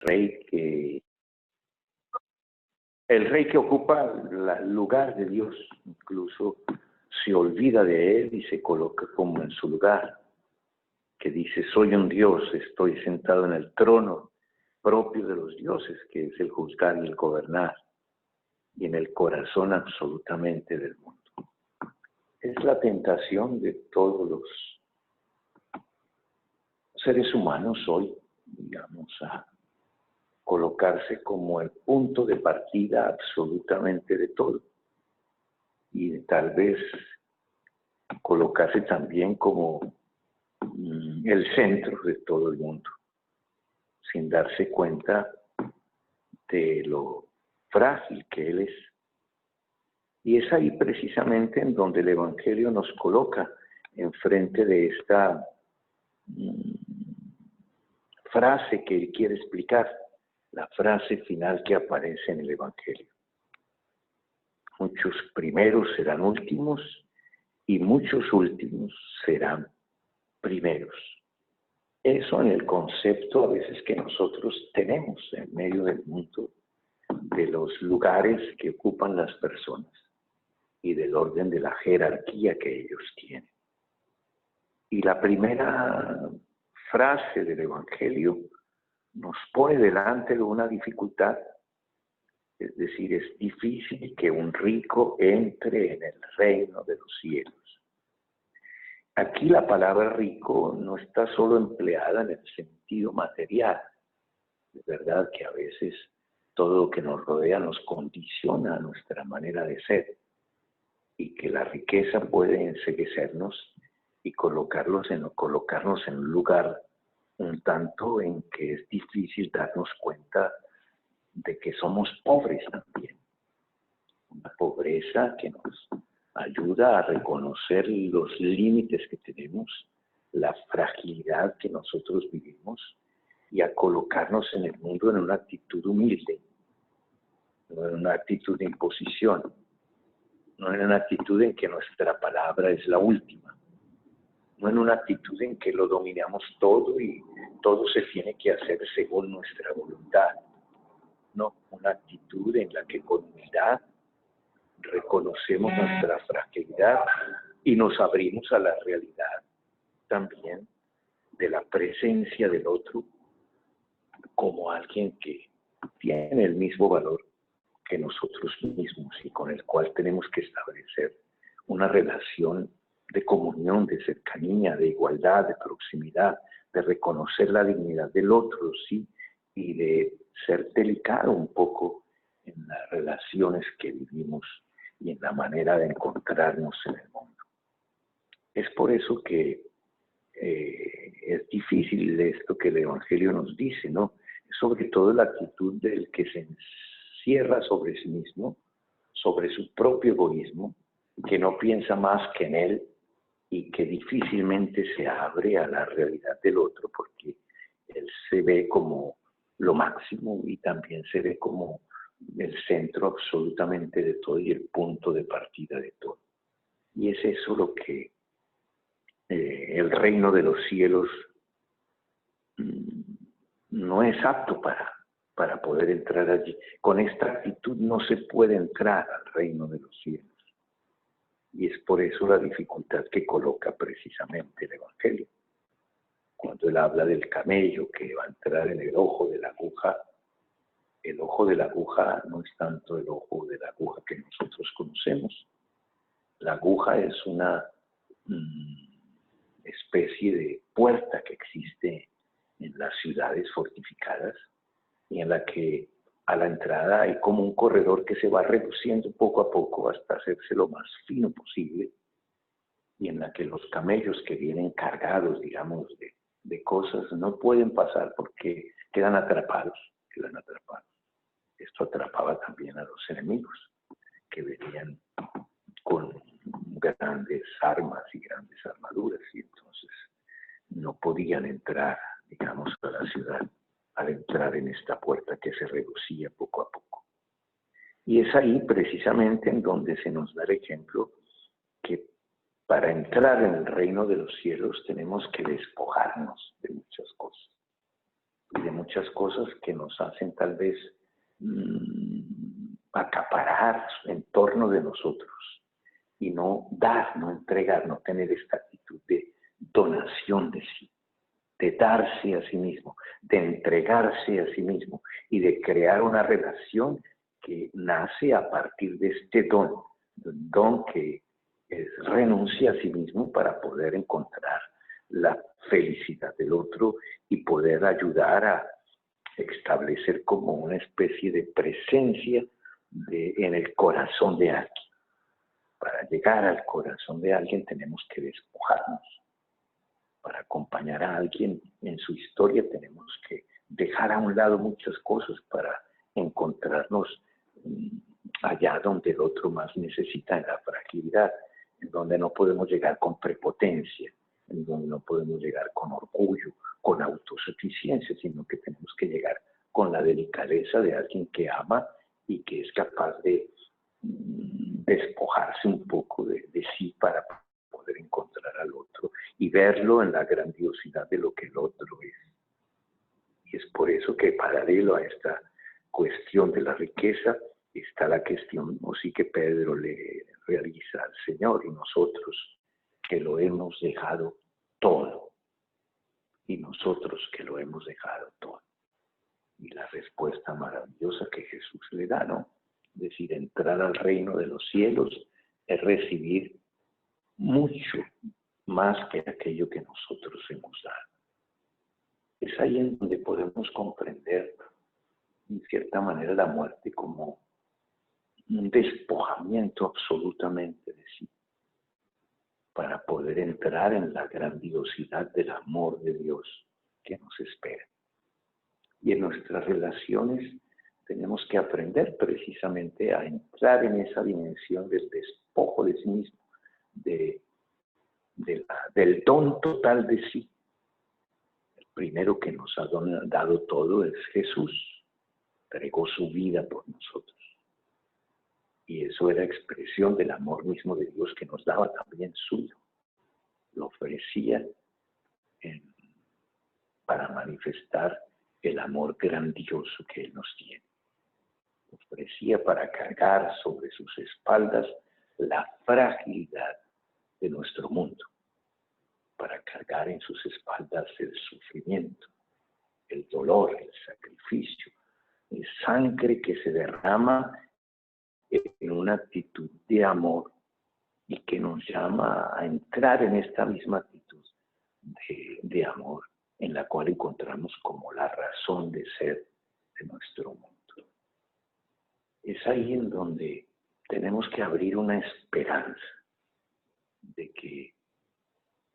rey que el rey que ocupa el lugar de Dios, incluso se olvida de él y se coloca como en su lugar, que dice, soy un Dios, estoy sentado en el trono propio de los dioses, que es el juzgar y el gobernar, y en el corazón absolutamente del mundo. Es la tentación de todos los seres humanos hoy, digamos, a colocarse como el punto de partida absolutamente de todo. Y tal vez colocarse también como el centro de todo el mundo, sin darse cuenta de lo frágil que él es. Y es ahí precisamente en donde el Evangelio nos coloca enfrente de esta frase que él quiere explicar, la frase final que aparece en el Evangelio. Muchos primeros serán últimos y muchos últimos serán primeros. Eso en el concepto a veces que nosotros tenemos en medio del mundo, de los lugares que ocupan las personas y del orden de la jerarquía que ellos tienen. Y la primera frase del Evangelio nos pone delante de una dificultad, es decir, es difícil que un rico entre en el reino de los cielos. Aquí la palabra rico no está solo empleada en el sentido material. Es verdad que a veces todo lo que nos rodea nos condiciona a nuestra manera de ser y que la riqueza puede enceguecernos y colocarnos en un lugar un tanto en que es difícil darnos cuenta de que somos pobres también. Una pobreza que nos ayuda a reconocer los límites que tenemos, la fragilidad que nosotros vivimos y a colocarnos en el mundo en una actitud humilde, no en una actitud de imposición, no en una actitud en que nuestra palabra es la última, no en una actitud en que lo dominamos todo y todo se tiene que hacer según nuestra voluntad. No, una actitud en la que con humildad reconocemos nuestra fragilidad y nos abrimos a la realidad también de la presencia del otro como alguien que tiene el mismo valor que nosotros mismos y con el cual tenemos que establecer una relación de comunión, de cercanía, de igualdad, de proximidad, de reconocer la dignidad del otro, sí, y de ser delicado un poco en las relaciones que vivimos y en la manera de encontrarnos en el mundo. Es por eso que es difícil esto que el Evangelio nos dice, ¿no? Sobre todo la actitud del que se encierra sobre sí mismo, sobre su propio egoísmo, que no piensa más que en él y que difícilmente se abre a la realidad del otro porque él se ve como lo máximo y también se ve como el centro absolutamente de todo y el punto de partida de todo. Y es eso lo que el reino de los cielos no es apto para poder entrar allí. Con esta actitud no se puede entrar al reino de los cielos. Y es por eso la dificultad que coloca precisamente el Evangelio. Cuando él habla del camello que va a entrar en el ojo de la aguja no es tanto el ojo de la aguja que nosotros conocemos. La aguja es una especie de puerta que existe en las ciudades fortificadas y en la que a la entrada hay como un corredor que se va reduciendo poco a poco hasta hacerse lo más fino posible y en la que los camellos que vienen cargados, digamos, de cosas no pueden pasar porque quedan atrapados. Esto atrapaba también a los enemigos que venían con grandes armas y grandes armaduras y entonces no podían entrar, digamos, a la ciudad al entrar en esta puerta que se reducía poco a poco. Y es ahí precisamente en donde se nos da el ejemplo que para entrar en el reino de los cielos tenemos que despojarnos de muchas cosas. y de muchas cosas que nos hacen tal vez acaparar en torno de nosotros y no dar, no entregar, no tener esta actitud de donación de sí, de darse a sí mismo, de entregarse a sí mismo y de crear una relación que nace a partir de este don que es renuncia a sí mismo para poder encontrar la felicidad del otro y poder ayudar a establecer como una especie de presencia en el corazón de alguien. Para llegar al corazón de alguien tenemos que despojarnos. Para acompañar a alguien en su historia tenemos que dejar a un lado muchas cosas para encontrarnos allá donde el otro más necesita, en la fragilidad, en donde no podemos llegar con prepotencia, en donde no podemos llegar con orgullo, con autosuficiencia, sino que tenemos que llegar con la delicadeza de alguien que ama y que es capaz de despojarse un poco de sí para poder encontrar al otro y verlo en la grandiosidad de lo que el otro es. Y es por eso que paralelo a esta cuestión de la riqueza está la cuestión, o sí, que Pedro le realiza al Señor, y nosotros que lo hemos dejado todo, y nosotros que lo hemos dejado todo. Y la respuesta maravillosa que Jesús le da, ¿no? Es decir, entrar al reino de los cielos es recibir mucho más que aquello que nosotros hemos dado. Es ahí en donde podemos comprender, en cierta manera, la muerte como un despojamiento absolutamente de sí, para poder entrar en la grandiosidad del amor de Dios que nos espera. Y en nuestras relaciones tenemos que aprender precisamente a entrar en esa dimensión del despojo de sí mismo, del don total de sí. El primero que nos ha dado todo es Jesús, entregó su vida por nosotros. Y eso era expresión del amor mismo de Dios, que nos daba también suyo. Lo ofrecía para manifestar el amor grandioso que Él nos tiene. Lo ofrecía para cargar sobre sus espaldas la fragilidad de nuestro mundo, para cargar en sus espaldas el sufrimiento, el dolor, el sacrificio, la sangre que se derrama en una actitud de amor y que nos llama a entrar en esta misma actitud de amor, en la cual encontramos como la razón de ser de nuestro mundo. Es ahí en donde tenemos que abrir una esperanza de que,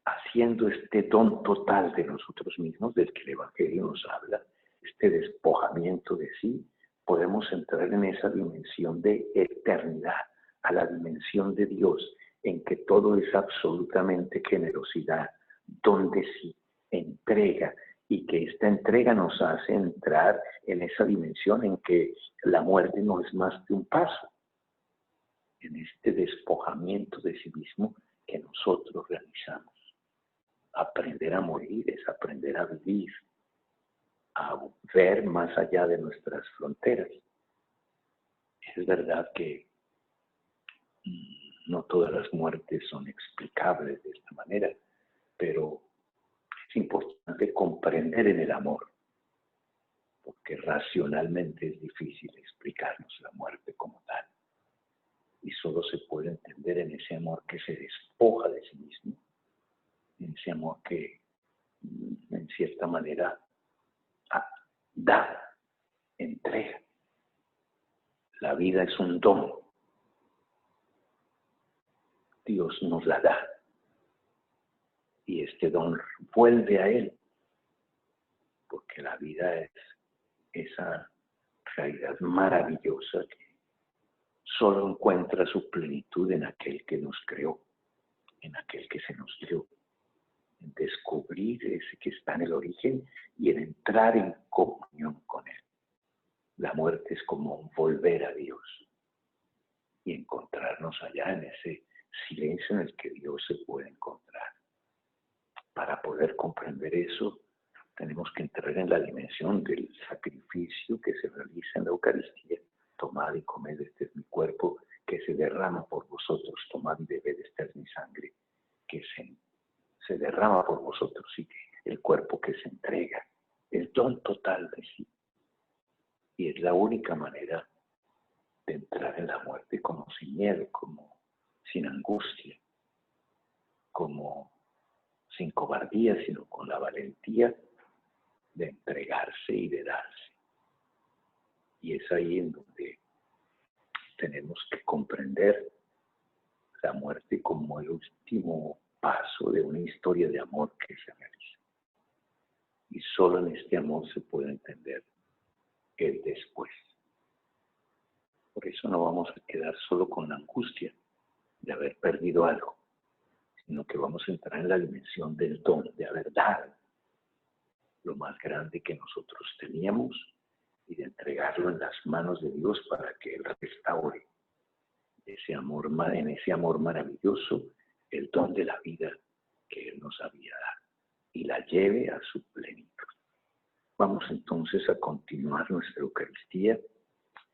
haciendo este don total de nosotros mismos, del que el Evangelio nos habla, este despojamiento de sí, podemos entrar en esa dimensión de eternidad, a la dimensión de Dios, en que todo es absolutamente generosidad, don de sí, entrega, y que esta entrega nos hace entrar en esa dimensión en que la muerte no es más que un paso, en este despojamiento de sí mismo que nosotros realizamos. Aprender a morir es aprender a vivir, a ver más allá de nuestras fronteras. Es verdad que no todas las muertes son explicables de esta manera, pero es importante comprender en el amor, porque racionalmente es difícil explicarnos la muerte como tal. Y solo se puede entender en ese amor que se despoja de sí mismo, en ese amor que, en cierta manera, da, entrega. La vida es un don. Dios nos la da. Y este don vuelve a Él, porque la vida es esa realidad maravillosa que solo encuentra su plenitud en aquel que nos creó, en aquel que se nos dio, en descubrir ese que está en el origen y en entrar en comunión con Él. La muerte es como un volver a Dios y encontrarnos allá en ese silencio en el que Dios se puede encontrar. Para poder comprender eso, tenemos que entrar en la dimensión del sacrificio que se realiza en la Eucaristía. Tomad y comed, este es mi cuerpo que se derrama por vosotros. Tomad y bebed, esta es mi sangre que se derrama por vosotros, y que el cuerpo que se entrega, el don total de sí. Y es la única manera de entrar en la muerte como sin miedo, como sin angustia, como sin cobardía, sino con la valentía de entregarse y de darse. Y es ahí en donde tenemos que comprender la muerte como el último paso de una historia de amor que se realiza. Y solo en este amor se puede entender el después. Por eso no vamos a quedar solo con la angustia de haber perdido algo, sino que vamos a entrar en la dimensión del don, de haber dado lo más grande que nosotros teníamos y de entregarlo en las manos de Dios para que Él restaure ese amor, en ese amor maravilloso, el don de la vida que Él nos había dado y la lleve a su plenitud. Vamos entonces a continuar nuestra Eucaristía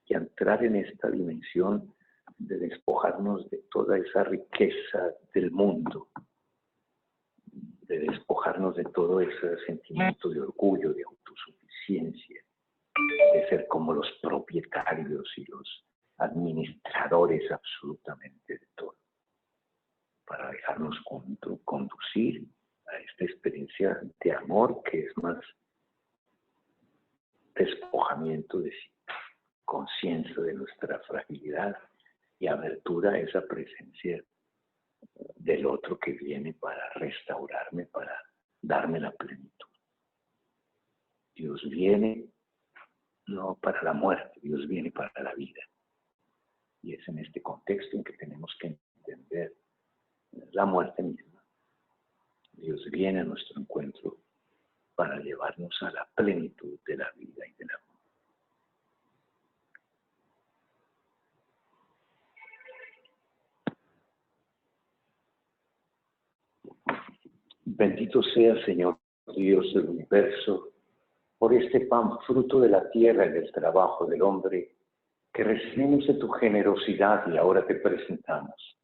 y a entrar en esta dimensión de despojarnos de toda esa riqueza del mundo, de despojarnos de todo ese sentimiento de orgullo, de autosuficiencia, de ser como los propietarios y los administradores absolutamente de todo, para dejarnos conducir a esta experiencia de amor que es más despojamiento de sí, conciencia de nuestra fragilidad y abertura a esa presencia del otro que viene para restaurarme, para darme la plenitud. Dios viene no para la muerte, Dios viene para la vida. Y es en este contexto en que tenemos que entender la muerte misma. Dios viene a nuestro encuentro para llevarnos a la plenitud de la vida y del amor. Bendito sea, Señor Dios del universo, por este pan fruto de la tierra y del trabajo del hombre, que recibimos de tu generosidad y ahora te presentamos.